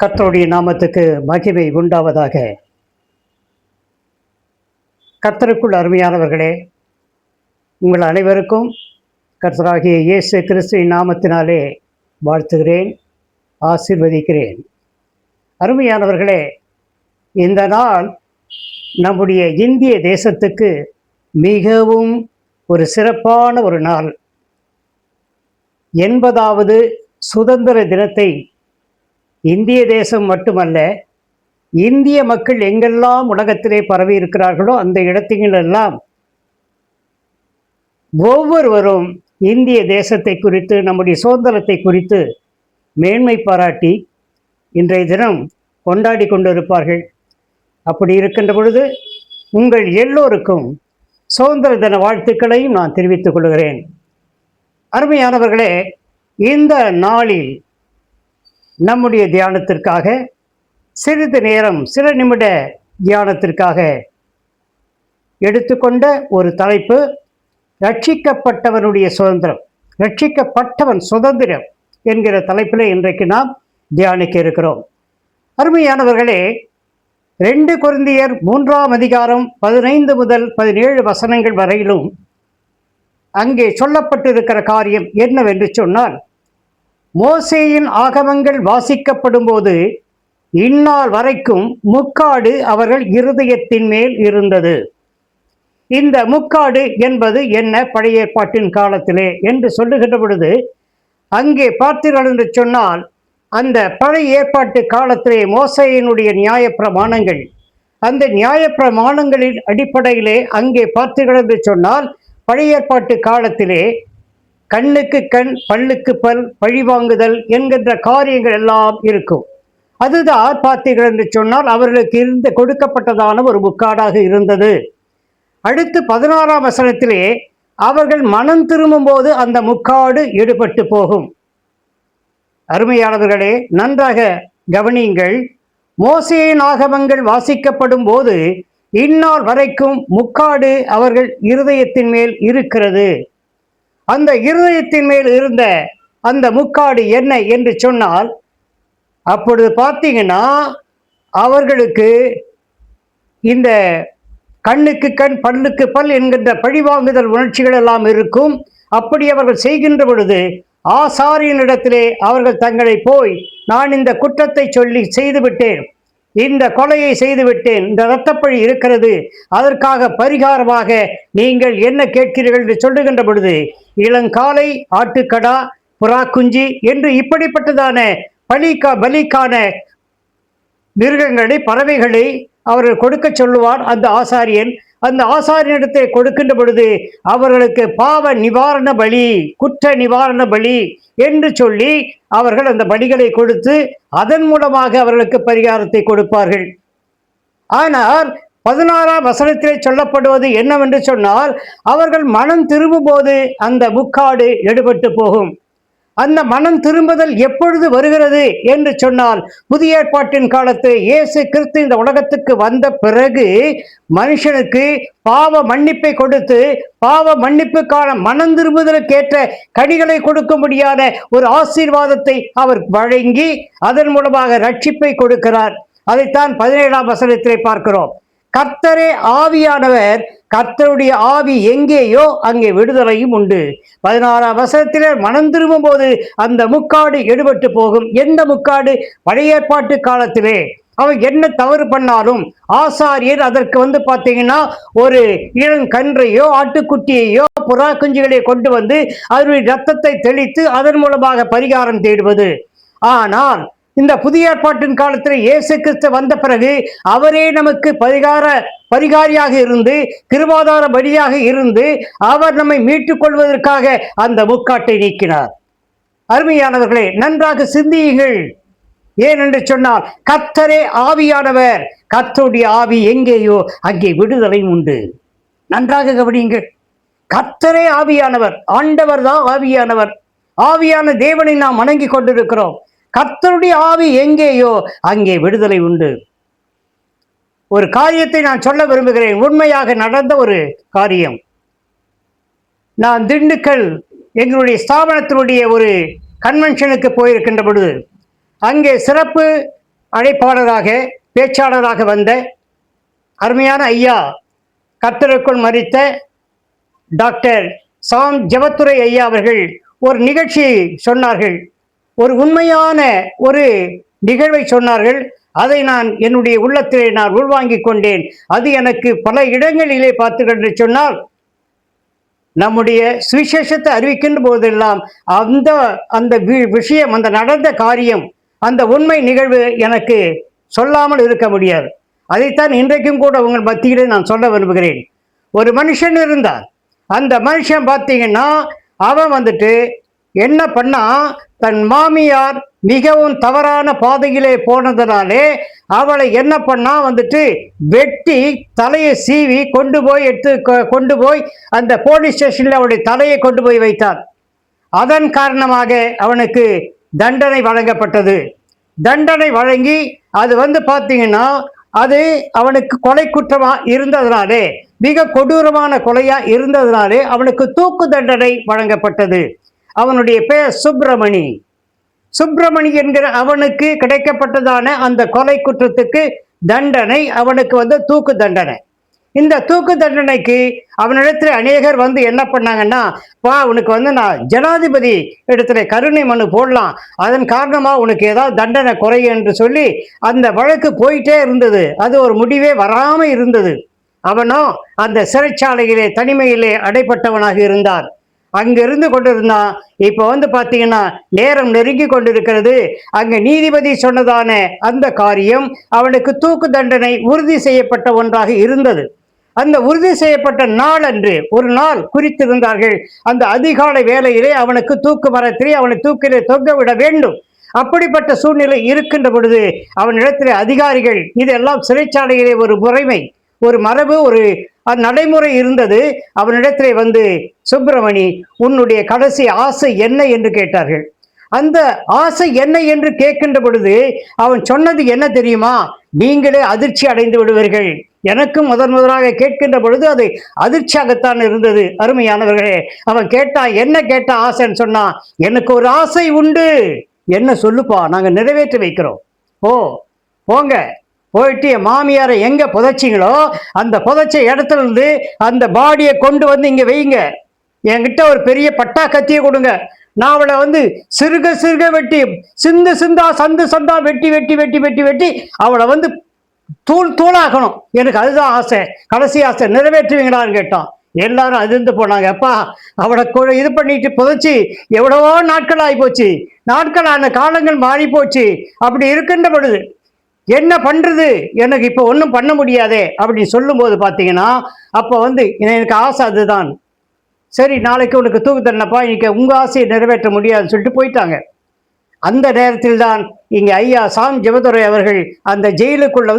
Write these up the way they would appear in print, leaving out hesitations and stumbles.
கர்த்தருடைய நாமத்துக்கு மகிமை உண்டாவதாக. கர்த்தருக்குள் அருமையானவர்களே, உங்கள் அனைவருக்கும் கர்த்தராகிய இயேசு கிறிஸ்துவின் நாமத்தினாலே வாழ்த்துகிறேன், ஆசீர்வதிக்கிறேன். அருமையானவர்களே, இந்த நாள் நம்முடைய இந்திய தேசத்துக்கு மிகவும் ஒரு சிறப்பான ஒரு நாள். 80வது சுதந்திர தினத்தை இந்திய தேசம் மட்டுமல்ல, இந்திய மக்கள் எங்கெல்லாம் உலகத்திலே பரவி இருக்கிறார்களோ அந்த இடத்திலெல்லாம் ஒவ்வொருவரும் இந்திய தேசத்தை குறித்து, நம்முடைய சுதந்திரத்தை குறித்து மேன்மை பாராட்டி இன்றைய தினம் கொண்டாடி கொண்டிருப்பார்கள். அப்படி இருக்கின்ற பொழுது உங்கள் எல்லோருக்கும் சுதந்திர தின வாழ்த்துக்களையும் நான் தெரிவித்துக் கொள்கிறேன். அருமையானவர்களே, இந்த நாளில் நம்முடைய தியானத்திற்காக சிறிது நேரம், சில நிமிட தியானத்திற்காக எடுத்துக்கொண்ட ஒரு தலைப்பு, ரட்சிக்கப்பட்டவனுடைய சுதந்திரம், ரட்சிக்கப்பட்டவன் சுதந்திரம் என்கிற தலைப்பில் இன்றைக்கு நாம் தியானிக்க இருக்கிறோம். அருமையானவர்களே, 2 கொரிந்தியர் 3ஆம் அதிகாரம் 15 முதல் 17 வசனங்கள் வரையிலும் அங்கே சொல்லப்பட்டிருக்கிற காரியம் என்னவென்று சொன்னால், மோசேயின் ஆகமங்கள் வாசிக்கப்படும் போது இந்நாள் வரைக்கும் முக்காடு அவர்கள் இருதயத்தின் மேல் இருந்தது. இந்த முக்காடு என்பது என்ன? பழைய ஏற்பாட்டின் காலத்திலே என்று சொல்லுகின்ற பொழுது அங்கே பார்த்தீர்கள் என்று சொன்னால், அந்த பழைய ஏற்பாட்டு காலத்திலே மோசேயினுடைய நியாயப்பிரமாணங்கள், அந்த நியாயப்பிரமாணங்களின் அடிப்படையிலே அங்கே பார்த்தீர்கள் என்று சொன்னால், பழைய ஏற்பாட்டு காலத்திலே கண்ணுக்கு கண், பல்லுக்கு பல், பழிவாங்குதல் என்கின்ற காரியங்கள் எல்லாம் இருக்கும். அதுதான் பார்த்தீர்கள் என்று சொன்னால் அவர்களுக்கு கொடுக்கப்பட்டதான ஒரு முக்காடாக இருந்தது. அடுத்து 16ஆம் வசனத்திலே அவர்கள் மனம் திரும்பும் போது அந்த முக்காடு எடுபட்டு போகும். அருமையானவர்களே, நன்றாக கவனியுங்கள். மோசேயின் ஆகமங்கள் வாசிக்கப்படும் போது இந்நாள் வரைக்கும் முக்காடு அவர்கள் இருதயத்தின் மேல் இருக்கிறது. அந்த இருதயத்தின் மேல் இருந்த அந்த முக்காடு என்ன என்று சொன்னால், அப்பொழுது பார்த்தீங்கன்னா அவர்களுக்கு இந்த கண்ணுக்கு கண், பல்லுக்கு பல் என்கின்ற பழிவாங்குதல் உணர்ச்சிகள் எல்லாம் இருக்கும். அப்படி அவர்கள் செய்கின்ற பொழுது ஆசாரியனிடத்திலே அவர்கள் தங்களை போய், நான் இந்த குற்றத்தை சொல்லி செய்துவிட்டேன், இந்த கொலையை செய்துவிட்டேன், இந்த இரத்தப்பழி இருக்கிறது, அதற்காக பரிகாரமாக நீங்கள் என்ன கேட்கிறீர்கள் என்று சொல்லுகின்ற பொழுது இளங்காலை, ஆட்டுக்கடா, புறா குஞ்சி என்று இப்படிப்பட்டதான பலிக்கான மிருகங்களை, பறவைகளை அவர்கள் கொடுக்க சொல்லுவார் அந்த ஆசாரியன். அந்த ஆசாரியனிடத்தை கொடுக்கின்ற பொழுது அவர்களுக்கு பாவ நிவாரண பலி, குற்ற நிவாரண பலி என்று சொல்லி அவர்கள் அந்த பலிகளை கொடுத்து அதன் மூலமாக அவர்களுக்கு பரிகாரத்தை கொடுப்பார்கள். ஆனால் 16ஆம் வசனத்திலே சொல்லப்படுவது என்னவென்று சொன்னால், அவர்கள் மனம் திரும்பும் போது அந்த முக்காடு எடுபட்டு போகும். அந்த மனம் திரும்புதல் எப்பொழுது வருகிறது என்று சொன்னால், புதிய ஏற்பாட்டின் காலத்தில் இயேசு கிறிஸ்து இந்த உலகத்துக்கு வந்த பிறகு மனுஷனுக்கு பாவ மன்னிப்பை கொடுத்து, பாவ மன்னிப்புக்கான மனம் திரும்புதலுக்கேற்ற கனிகளை கொடுக்கும்படியான ஒரு ஆசீர்வாதத்தை அவர் வழங்கி அதன் மூலமாக ரட்சிப்பை கொடுக்கிறார். அதைத்தான் 17ஆம் வசனத்திலே பார்க்கிறோம். கர்த்தரே ஆவியானவர், கர்த்தருடைய ஆவி எங்கேயோ அங்கே விடுதலையும் உண்டு. 16ஆம் வசனத்திலே மனம் திரும்பும் போது அந்த முக்காடு எடுபட்டு போகும். எந்த முக்காடு? பழைய ஏற்பாட்டு காலத்திலே அவன் என்ன தவறு பண்ணாலும் ஆசாரியர் அதற்கு பார்த்தீங்கன்னா ஒரு இளங்கன்றையோ, ஆட்டுக்குட்டியையோ, புறா குஞ்சுகளை கொண்டு வந்து அதனுடைய ரத்தத்தை தெளித்து அதன் மூலமாக பரிகாரம் தேடுவது. ஆனால் இந்த புதிய ஏற்பாட்டின் காலத்தில் இயேசு கிறிஸ்து வந்த பிறகு அவரே நமக்கு பரிகாரியாக இருந்து, கிருபாதார பலியாக இருந்து அவர் நம்மை மீட்டுக் கொள்வதற்காக அந்த முக்காட்டை நீக்கினார். அருமையானவர்களே, நன்றாக சிந்தியுங்கள். ஏனென்று சொன்னால், கர்த்தரே ஆவியானவர், கர்த்தருடைய ஆவி எங்கேயோ அங்கே விடுதலை உண்டு. நன்றாக கவனியுங்கள். கர்த்தரே ஆவியானவர், ஆண்டவர் தான் ஆவியானவர். ஆவியான தேவனை நாம் வணங்கி கொண்டிருக்கிறோம். கர்த்தருடைய ஆவி எங்கேயோ அங்கே விடுதலை உண்டு. ஒரு காரியத்தை நான் சொல்ல விரும்புகிறேன், உண்மையாக நடந்த ஒரு காரியம். நான் திண்டுக்கல் எங்களுடைய ஸ்தாபனத்தினுடைய ஒரு கன்வென்ஷனுக்கு போயிருக்கின்ற பொழுது அங்கே சிறப்பு அழைப்பாளராக பேச்சாளராக வந்த அருமையான ஐயா, கர்த்தருக்குள் மரித்த டாக்டர் சாம் ஜெபத்துரை ஐயா அவர்கள் ஒரு நிகழ்ச்சி சொன்னார்கள். ஒரு உண்மையான ஒரு நிகழ்வை சொன்னார்கள். அதை நான் என்னுடைய உள்ளத்திலே நான் உள்வாங்கிக் கொண்டேன். அது எனக்கு பல இடங்களிலே பார்த்துக்கிட்டு சொன்னால், நம்முடைய சுவிசேஷத்தை அறிவிக்கின்ற போதெல்லாம் அந்த அந்த விஷயம், அந்த நடந்த காரியம், அந்த உண்மை நிகழ்வு எனக்கு சொல்லாமல் இருக்க முடியாது. அதைத்தான் இன்றைக்கும் கூட உங்கள் மத்தியிலே நான் சொல்ல விரும்புகிறேன். ஒரு மனுஷன் இருந்தார். அந்த மனுஷன் பார்த்தீங்கன்னா அவன் வந்துட்டு என்ன பண்ணா, தன் மாமியார் மிகவும் தவறான பாதையிலே போனதுனாலே அவளை என்ன பண்ணா வந்துட்டு வெட்டி தலையை சீவி கொண்டு போய் அந்த போலீஸ் ஸ்டேஷன்ல அவருடைய தலையை கொண்டு போய் வைத்தார். அதன் காரணமாக அவனுக்கு தண்டனை வழங்கப்பட்டது. தண்டனை வழங்கி அது பார்த்தீங்கன்னா அது அவனுக்கு கொலை குற்றமா இருந்ததுனாலே, மிக கொடூரமான கொலையா இருந்ததுனாலே அவனுக்கு தூக்கு தண்டனை வழங்கப்பட்டது. அவனுடைய பெயர் சுப்பிரமணி. சுப்பிரமணி என்கிற அவனுக்கு கிடைக்கப்பட்டதான அந்த கொலை குற்றத்துக்கு தண்டனை அவனுக்கு தூக்கு தண்டனை. இந்த தூக்கு தண்டனைக்கு அவனிடத்துல அநேகர் என்ன பண்ணாங்கன்னா, உனக்கு நான் ஜனாதிபதி இடத்துல கருணை மனு போடலாம், அதன் காரணமா உனக்கு ஏதாவது தண்டனை குறையும் என்று சொல்லி அந்த வழக்கு போயிட்டே இருந்தது. அது ஒரு முடிவே வராம இருந்தது. அவனும் அந்த சிறைச்சாலையிலே தனிமையிலே அடைப்பட்டவனாக இருந்தார். அங்கிருந்து கொண்டிருந்தான். இப்போ பார்த்தீங்கன்னா நேரம் நெருங்கி கொண்டிருக்கிறது. அங்க நீதிபதி சொன்னதான அந்த காரியம் அவனுக்கு தூக்கு தண்டனை உறுதி செய்யப்பட்ட ஒன்றாக இருந்தது. அந்த உறுதி செய்யப்பட்ட நாள் அன்று ஒரு நாள் குறித்திருந்தார்கள். அந்த அதிகாலை வேளையிலே அவனுக்கு தூக்கு மரத்திலே அவனை தூக்கிலே தொங்க விட வேண்டும். அப்படிப்பட்ட சூழ்நிலை இருக்கின்ற பொழுது அவனிடத்திலே அதிகாரிகள், இதெல்லாம் சிறைச்சாலையிலே ஒரு முறைமை, ஒரு மரபு, ஒரு நடைமுறை இருந்தது. அவனிடத்திலே சுப்பிரமணி, உன்னுடைய கடைசி ஆசை என்ன என்று கேட்டார்கள். அந்த ஆசை என்ன என்று கேட்கின்ற பொழுது அவன் சொன்னது என்ன தெரியுமா? நீங்களே அதிர்ச்சி அடைந்து விடுவீர்கள். எனக்கும் முதலாக கேட்கின்ற பொழுது அது அதிர்ச்சியாகத்தான் இருந்தது. அருமையானவர்களே, அவன் கேட்டான். என்ன கேட்டான் ஆசைன்னு சொன்னான், எனக்கு ஒரு ஆசை உண்டு. என்ன சொல்லுப்பா, நாங்க நிறைவேற்றி வைக்கிறோம். போங்க, போயிட்டு என் மாமியாரை எங்க புதைச்சிங்களோ அந்த புதைச்ச இடத்துல இருந்து அந்த பாடியை கொண்டு இங்க வைங்க. என்கிட்ட ஒரு பெரிய பட்டா கத்தியை கொடுங்க. நான் அவளை சிறுக சிறுக வெட்டி, சந்து சந்தா வெட்டி வெட்டி வெட்டி வெட்டி வெட்டி அவளை தூளாக்கணும். எனக்கு அதுதான் ஆசை, கடைசி ஆசை. நிறைவேற்றுவீங்களான்னு கேட்டான். எல்லாரும் அதிர்ந்து போனாங்க. அப்பா, அவளை இது பண்ணிட்டு புதைச்சி எவ்வளவோ நாட்கள் ஆகி போச்சு, நாட்களான காலங்கள் மாறி போச்சு. அப்படி இருக்கின்ற பொழுது என்ன பண்றது, எனக்கு இப்போ ஒன்றும் பண்ண முடியாதே அப்படின்னு சொல்லும் போது பார்த்தீங்கன்னா, அப்போ எனக்கு ஆசை அதுதான். சரி, நாளைக்கு உனக்கு தூக்கு தண்டனைப்பா, இன்னைக்கு உங்கள் ஆசையை நிறைவேற்ற முடியாதுன்னு சொல்லிட்டு போயிட்டாங்க. அந்த நேரத்தில் தான் இங்கே ஐயா சாம் ஜெபத்துரை அவர்கள் அந்த ஜெயிலுக்குள்ள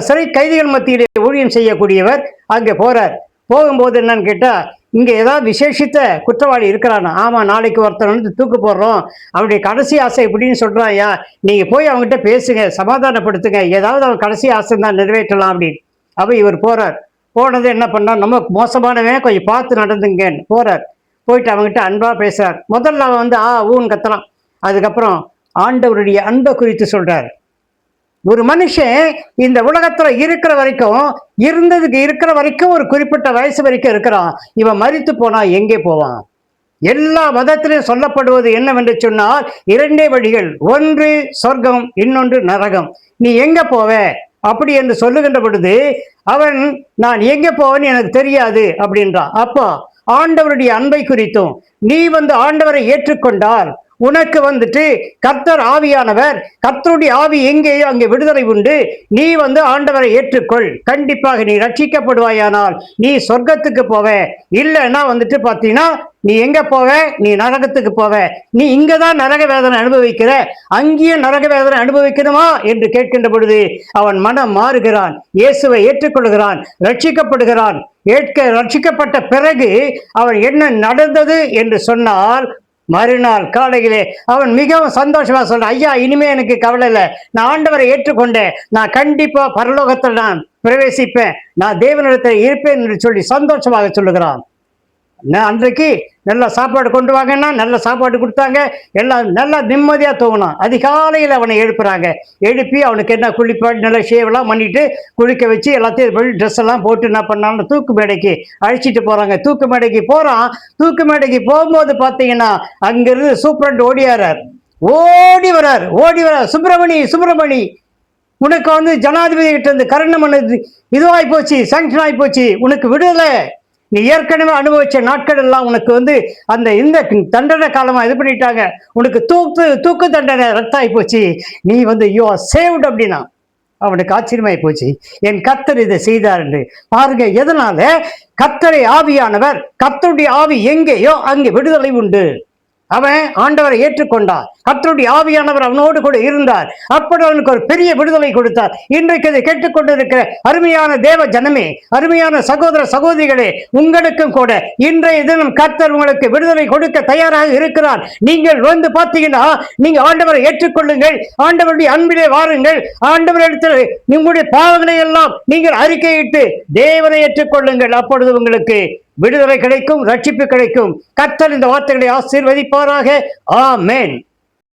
சிறை கைதிகள் மத்தியிலே ஊழியம் செய்யக்கூடியவர் அங்கே போறார். போகும்போது என்னன்னு கேட்டால், இங்கே ஏதாவது விசேஷித்த குற்றவாளி இருக்கிறானா? ஆமாம், நாளைக்கு ஒருத்தர் தூக்கு போடுறோம், அவருடைய கடைசி ஆசை இப்படின்னு சொல்கிறான். ஐயா, நீங்கள் போய் அவங்ககிட்ட பேசுங்க, சமாதானப்படுத்துங்க, ஏதாவது அவன் கடைசி ஆசை தான் நிறைவேற்றலாம் அப்படின்னு. அப்போ இவர் போகிறார். போனது என்ன பண்ணார், நம்ம மோசமானவன், கொஞ்சம் பார்த்து நடந்துங்கன்னு போகிறார். போயிட்டு அவங்ககிட்ட அன்பாக பேசுகிறார். முதல்ல அவன் ஊன்னு கத்தலாம். அதுக்கப்புறம் ஆண்டவருடைய அன்பை குறித்து சொல்கிறார். ஒரு மனுஷன் இந்த உலகத்துல இருக்கிற வரைக்கும் ஒரு குறிப்பிட்ட வயசு வரைக்கும் இருக்கிறான். இவன் மரித்து போனா எங்கே போவான்? எல்லா மதத்திலும் சொல்லப்படுவது என்னவென்று சொன்னால், இரண்டே வழிகள், ஒன்று சொர்க்கம், இன்னொன்று நரகம். நீ எங்க போவ அப்படி என்று சொல்லுகின்ற பொழுது அவன், நான் எங்க போவேன்னு எனக்கு தெரியாது அப்படின்றான். அப்போ ஆண்டவருடைய அன்பை குறித்தும், நீ ஆண்டவரை ஏற்றுக்கொண்டால் உனக்கு கர்த்தர் ஆவியானவர், கர்த்தருடைய ஆவி எங்கேயோ அங்கே விடுதலை உண்டு. நீ ஆண்டவரை ஏற்றுக்கொள், கண்டிப்பாக நீ ரட்சிக்கப்படுவாயானால் நீ சொர்க்கத்துக்கு போவ. இல்லைன்னா பார்த்தீங்கன்னா நீ எங்க போவ, நீ நரகத்துக்கு போவ. நீ இங்கதான் நரக வேதனை அனுபவிக்கிற, அங்கேயும் நரக வேதனை அனுபவிக்கணுமா என்று கேட்கின்ற பொழுது அவன் மனம் மாறுகிறான், இயேசுவை ஏற்றுக்கொள்கிறான், ரட்சிக்கப்படுகிறான். ரட்சிக்கப்பட்ட பிறகு அவன் என்ன நடந்தது என்று சொன்னால், மறுநாள் காலையிலே அவன் மிகவும் சந்தோஷமா சொல்றான், ஐயா, இனிமே எனக்கு கவலை இல்லை, நான் ஆண்டவரை ஏற்றுக்கொண்டேன், நான் கண்டிப்பா பரலோகத்தில் நான் பிரவேசிப்பேன், நான் தேவனிடத்தில் இருப்பேன் என்று சொல்லி சந்தோஷமாக சொல்லுகிறான். அன்றைக்கு நல்லா சாப்பாடு கொண்டு வாங்கன்னா நல்ல சாப்பாடு கொடுத்தாங்க. எல்லாம் நல்லா நிம்மதியாக தூங்கினான். அதிகாலையில் அவனை எழுப்புறாங்க. எழுப்பி அவனுக்கு என்ன குளிப்பாடி நல்லா ஷேவெல்லாம் பண்ணிட்டு குளிக்க வச்சு எல்லாத்தையும் ட்ரெஸ் எல்லாம் போட்டு என்ன பண்ணாலும் தூக்கு மேடைக்கு அழைச்சிட்டு போகிறாங்க. தூக்கு மேடைக்கு போகிறான். தூக்கு மேடைக்கு போகும்போது பார்த்தீங்கன்னா அங்கிருந்து சூப்பரண்ட் ஓடி வரார். சுப்பிரமணி உனக்கு ஜனாதிபதி கிட்ட இருந்து கரணம் பண்ணது இதுவாகி போச்சு, சாங்ஷன் ஆகி போச்சு, உனக்கு விடுதலை. நீ ஏற்கனவே அனுபவிச்ச நாட்கள் எல்லாம் உனக்கு அந்த இந்த தண்டனை காலமா இது பண்ணிட்டாங்க. உனக்கு தூக்கு தண்டனை ரத்தாகி போச்சு. நீ யூ ஆர் சேவ்டு அப்படின்னா அவனுக்கு ஆச்சரியமாய் போச்சு. என் கர்த்தர் இதை செய்தார் என்று. பாருங்க, எதனால? கர்த்தரை ஆவியானவர், கர்த்தருடைய ஆவி எங்கேயோ அங்கே விடுதலை உண்டு. அவன் ஆண்டவரை ஏற்றுக்கொண்டார். கர்த்தருடைய ஆவியானவர் அவனோடு கூட இருந்தார். அப்படி அவனுக்கு ஒரு பெரிய விடுதலை கொடுத்தார். இன்றைக்கு அதை கேட்டுக்கொண்டிருக்கிற அருமையான தேவ ஜனமே, அருமையான சகோதர சகோதரிகளே, உங்களுக்கும் கூட இன்றைய தினம் கர்த்தர் உங்களுக்கு விடுதலை கொடுக்க தயாராக இருக்கிறார். நீங்கள் பார்த்தீங்கன்னா நீங்க ஆண்டவரை ஏற்றுக்கொள்ளுங்கள். ஆண்டவருடைய அன்பிலே வாருங்கள். ஆண்டவரிடத்தில் உங்களுடைய பாவங்களை எல்லாம் நீங்கள் அறிக்கையிட்டு தேவனை ஏற்றுக்கொள்ளுங்கள். அப்பொழுது உங்களுக்கு விடுதலை கிடைக்கும், ரட்சிப்பு கிடைக்கும். கர்த்தர் இந்த வார்த்தைகளை ஆசீர்வதிப்பாராக. ஆமென்.